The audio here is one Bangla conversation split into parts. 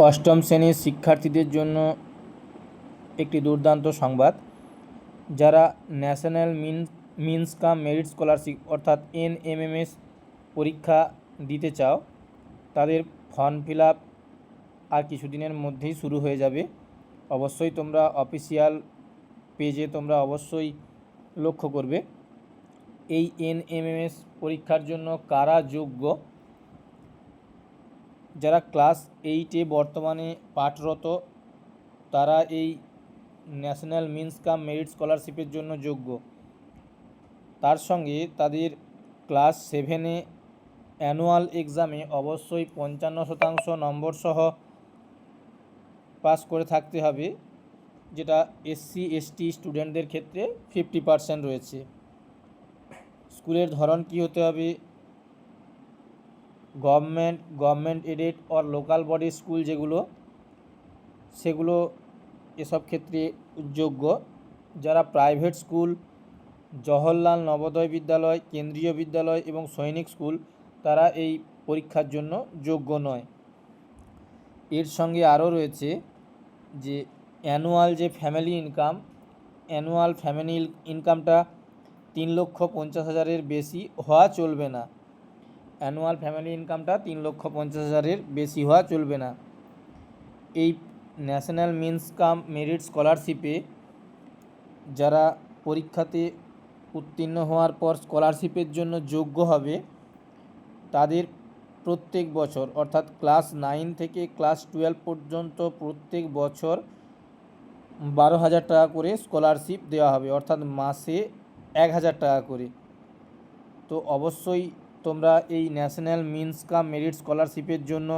অষ্টম শ্রেণীর শিক্ষার্থীদের জন্য একটি দুর্দান্ত সংবাদ। যারা ন্যাশনাল মিন্স কাম মেরিট স্কলারশিপ অর্থাৎ NMMS পরীক্ষা দিতে চাও, তাদের ফর্ম ফিল আপ আর কিছুদিনের মধ্যেই শুরু হয়ে যাবে। অবশ্যই তোমরা অফিসিয়াল পেজে তোমরা অবশ্যই লক্ষ্য করবে। এই NMMS পরীক্ষার জন্য কারা যোগ্য? যারা ক্লাস 8-এ বর্তমানে পাঠরত তারা এই ন্যাশনাল মিন্স কাম মেরিট স্কলারশিপের জন্য যোগ্য। তার সঙ্গে তাদের ক্লাস 7-এ অ্যানুয়াল এক্সামে অবশ্যই 55% নম্বর সহ পাস করে থাকতে হবে, যেটা SC/ST স্টুডেন্টদের ক্ষেত্রে 50% রয়েছে। স্কুলের ধরন কি হতে হবে? Government aided or local body school যেগুলো, সেগুলো এসব ক্ষেত্রে যোগ্য। যারা প্রাইভেট স্কুল, জওহরলাল নবোদয় বিদ্যালয়, কেন্দ্রীয় বিদ্যালয় এবং সৈনিক স্কুল, তারা এই পরীক্ষার জন্য যোগ্য নয়। এর সঙ্গে আরও রয়েছে যে অ্যানুয়াল ফ্যামিলি ইনকামটা 3,50,000-এর বেশি হওয়া চলবে না। অ্যানুয়াল ফ্যামিলি ইনকামটা 3,50,000-এর বেশি হওয়া চলবে না। এই ন্যাশনাল মিন্স কাম মেরিট স্কলারশিপে যারা পরীক্ষাতে উত্তীর্ণ হওয়ার পর স্কলারশিপের জন্য যোগ্য হবে, তাদের প্রত্যেক বছর অর্থাৎ ক্লাস 9 থেকে ক্লাস 12 পর্যন্ত প্রত্যেক বছর 12,000 টাকা করে স্কলারশিপ দেওয়া হবে, অর্থাৎ মাসে 1,000 টাকা করে। তো অবশ্যই তোমরা এই ন্যাশনাল মিন্স কাম মেরিট স্কলারশিপের জন্য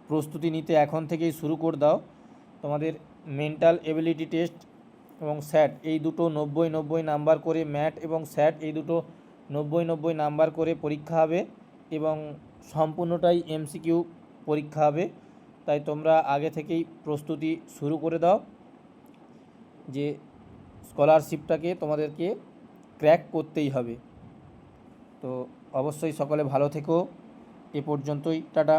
প্রস্তুতি নিতে এখন থেকেই শুরু করে দাও। তোমাদের মেন্টাল এবিলিটি টেস্ট এবং স্যাট এই দুটো 90 নাম্বার করে, ম্যাট এবং স্যাট এই দুটো 90 নাম্বার করে পরীক্ষা হবে এবং সম্পূর্ণটাই MCQ পরীক্ষা হবে। তাই তোমরা আগে থেকেই প্রস্তুতি শুরু করে দাও যে স্কলারশিপটাকে তোমাদেরকে ক্র্যাক করতেই হবে। তো অবশ্যই সকলে ভালো থেকো। এ পর্যন্তই, টাটা।